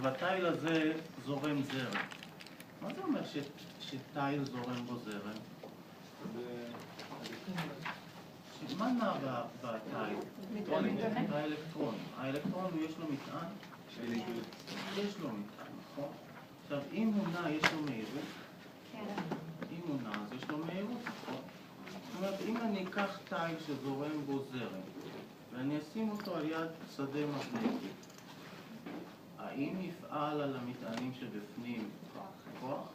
ובתיל הזה זורם זרם. מה זה אומר שתיל זורם בו זרם? מה נע בתיל? האלקטרון. האלקטרון יש לו מטען? יש לו מטען, נכון? עכשיו, אם הוא נע יש לו מהירות? אם הוא נע אז יש לו מהירות, נכון? זאת אומרת, אם אני אקח תיל שזורם בו זרם ואני אשים אותו על יד שדה מגנטי, האם יפעל על המטענים שבפנים כוח?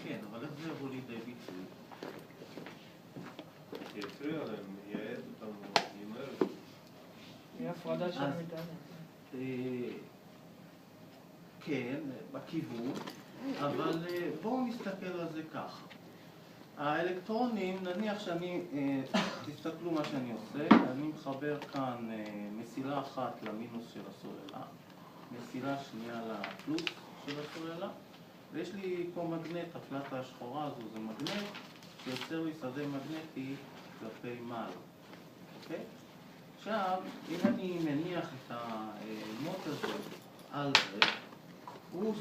כן, אבל איך זה יבוא לידי ביטוי? יפריע להם, ייעד אותם, יימר. היא הפרדה של מטענים. כן, בכיוון, אבל בואו נסתכל על זה ככה. האלקטרונים, נניח שאני, תסתכלו מה שאני עושה, אני מחבר כאן מסילה אחת למינוס של הסוללה, מסילה שנייה לפלוס של הסוללה, ויש לי פה מגנט, הפלטה השחורה הזו זה מגנט, שיוצר לי שדה מגנטי כלפי מעלה, אוקיי? עכשיו, אם אני מניח את המוט הזה על זה, הוא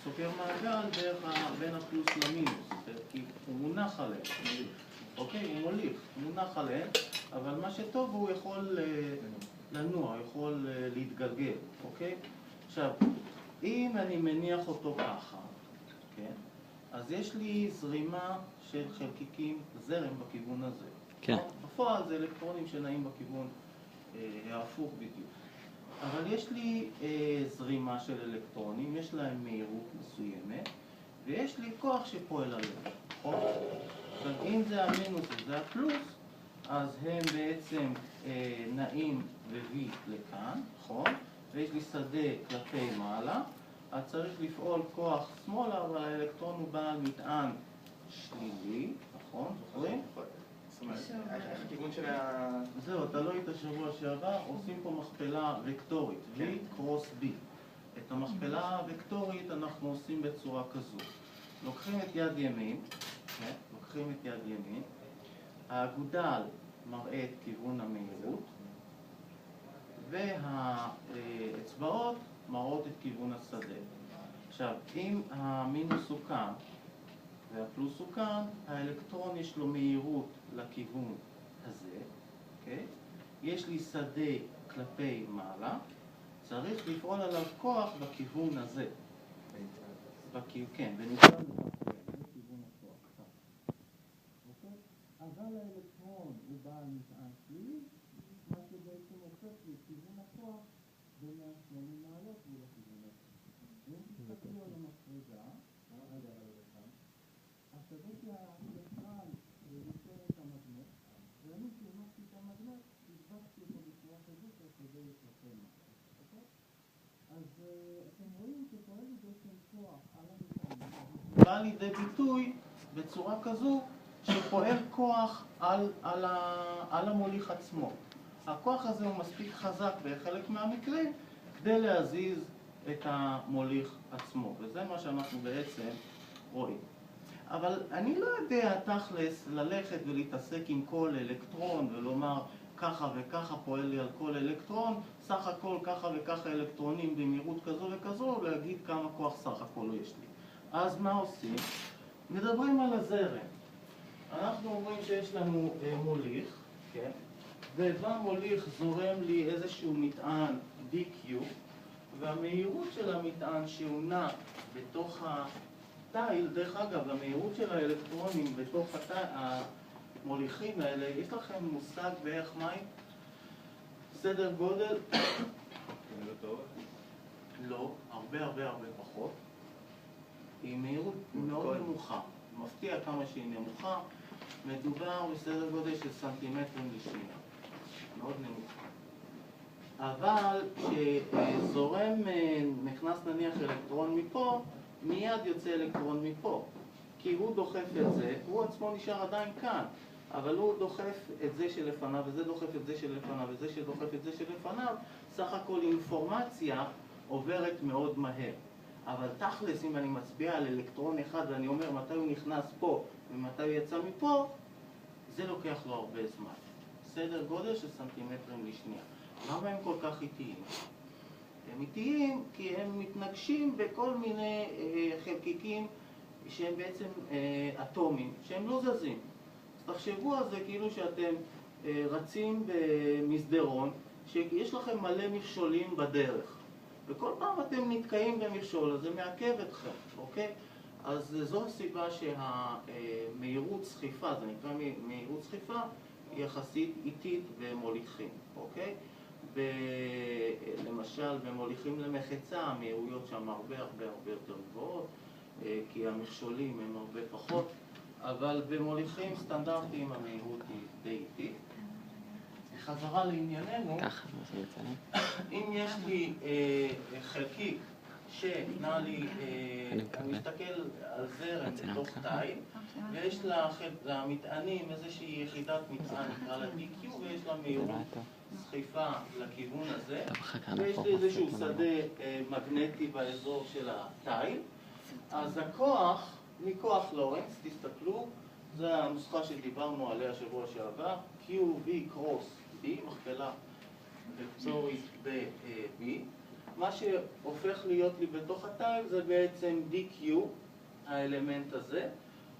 סוגר מעגל בין הפלוס למינוס, כי הוא מונח עליהם, אוקיי? הוא מונח עליהם, אבל מה שטוב הוא יכול לנוע, יכול להתגלגל, אוקיי? עכשיו, אם אני מניח אותו ככה, כן? אז יש לי זרימה של חלקיקים, זרם בכיוון הזה. כן. בפועל זה אלקטרונים שנעים בכיוון ההפוך בדיוק. אבל יש לי זרימה של אלקטרונים, יש להם מהירות מסוימת, ויש לי כוח שפועל עליהם, נכון? עכשיו, אם זה המינוס וזה הפלוס, אז הם בעצם נעים ו-V לכאן, נכון? ויש לי שדה כלפי מעלה, אז צריך לפעול כוח שמאלה, אבל האלקטרון הוא בעל מטען שלילי, נכון? זוכרים? זאת אומרת, הכיוון של זהו, אתה לא היית שבוע שעבר, עושים פה מכפלה וקטורית, V קרוס B. את המכפלה הוקטורית אנחנו עושים בצורה כזו. לוקחים את יד ימין, האגודל מראה את כיוון המהירות, והאצבעות מראות את כיוון השדה. עכשיו, אם המינוס הוא כאן והפלוס הוא כאן, האלקטרון יש לו מהירות לכיוון הזה, אוקיי? יש לי שדה כלפי מעלה, צריך לפעול עליו כוח בכיוון הזה. כן, בניתן לכיוון הכוח. אוקיי? אבל האלקטרון הוא בעל מטען שלילי, מה שבעצם הופך לי כיוון הכוח ב-180 מעלות מול הכיוון הזה. אם תסתכלו על המפרידה, השדה שהאלקטרון יוצר את המגנט, ואני שהנחתי את המגנט, הסברתי אותו בצורה כזאת שהשדה יתרחב מעלה. אוקיי? אז אתם רואים שפועל בעצם כוח על המטענים, בא לידי ביטוי בצורה כזו שפועל כוח על המוליך עצמו. הכוח הזה הוא מספיק חזק בחלק מהמקרים כדי להזיז את המוליך עצמו, וזה מה שאנחנו בעצם רואים. אבל אני לא יודע תכלס ללכת ולהתעסק עם כל אלקטרון ולומר ככה וככה פועל לי על כל אלקטרון, סך הכל ככה וככה אלקטרונים במהירות כזו וכזו, להגיד כמה כוח סך הכל יש לי. אז מה עושים? מדברים על הזרם. אנחנו אומרים שיש לנו מוליך, כן? ובמוליך זורם לי איזשהו מטען DQ, והמהירות של המטען שהוא נע בתוך התיל, דרך אגב, המהירות של האלקטרונים בתוך המוליכים האלה, יש לכם מושג בערך מים? סדר גודל? לא, הרבה פחות. היא מהירות מאוד נמוכה, מפתיע כמה שהיא נמוכה, מדובר בסדר גודל של סנטימטרים לשנייה, מאוד נמוכה. אבל כשזורם, נכנס נניח אלקטרון מפה, מיד יוצא אלקטרון מפה, כי הוא דוחף את זה, הוא עצמו נשאר עדיין כאן, אבל הוא דוחף את זה שלפניו, וזה דוחף את זה שלפניו, וזה שדוחף את זה שלפניו, סך הכל אינפורמציה עוברת מאוד מהר. אבל תכלס, אם אני מצביע על אלקטרון אחד ואני אומר מתי הוא נכנס פה ומתי הוא יצא מפה, זה לוקח לו הרבה זמן. סדר גודל של סנטימטרים לשנייה. למה הם כל כך איטיים? איטיים כי הם מתנגשים בכל מיני חלקיקים שהם בעצם אטומים, שהם לא זזים. אז תחשבו על זה כאילו שאתם רצים במסדרון, שיש לכם מלא מכשולים בדרך. וכל פעם אתם נתקעים במכשול, אז זה מעכב אתכם, אוקיי? אז זו הסיבה שהמהירות סחיפה, זה נקרא מהירות סחיפה, היא יחסית איטית במוליכים, אוקיי? למשל, במוליכים למחצה, המהירויות שם הרבה יותר גבוהות, כי המכשולים הם הרבה פחות, אבל במוליכים סטנדרטיים המהירות היא די איטית. חזרה לענייננו, אם יש לי חלקיק שנע לי, אני מסתכל על זרם בתוך תיל, ויש למטענים איזושהי יחידת מטען, נקרא לה DQ, ויש לה מהירות סחיפה לכיוון הזה, ויש לי איזשהו שדה מגנטי באזור של התיל, אז הכוח, מכוח לורנס, תסתכלו, זו הנוסחה שדיברנו עליה שבוע שעבר, QV קרוס B, מכפלה וקטורית ב-B. מה שהופך להיות לי בתוך התיל זה בעצם DQ, האלמנט הזה,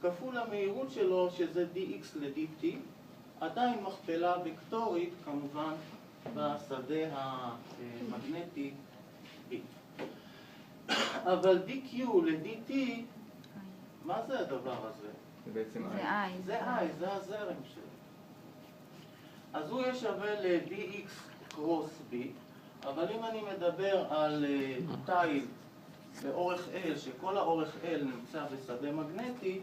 כפול המהירות שלו שזה DX ל-DT, עדיין מכפלה וקטורית כמובן בשדה המגנטי B. אבל DQ ל-DT, מה זה הדבר הזה? זה בעצם I. זה I. זה I, זה הזרם שלו. אז הוא יהיה שווה ל-dx קרוס b, אבל אם אני מדבר על תיל באורך L, שכל האורך L נמצא בשדה מגנטי,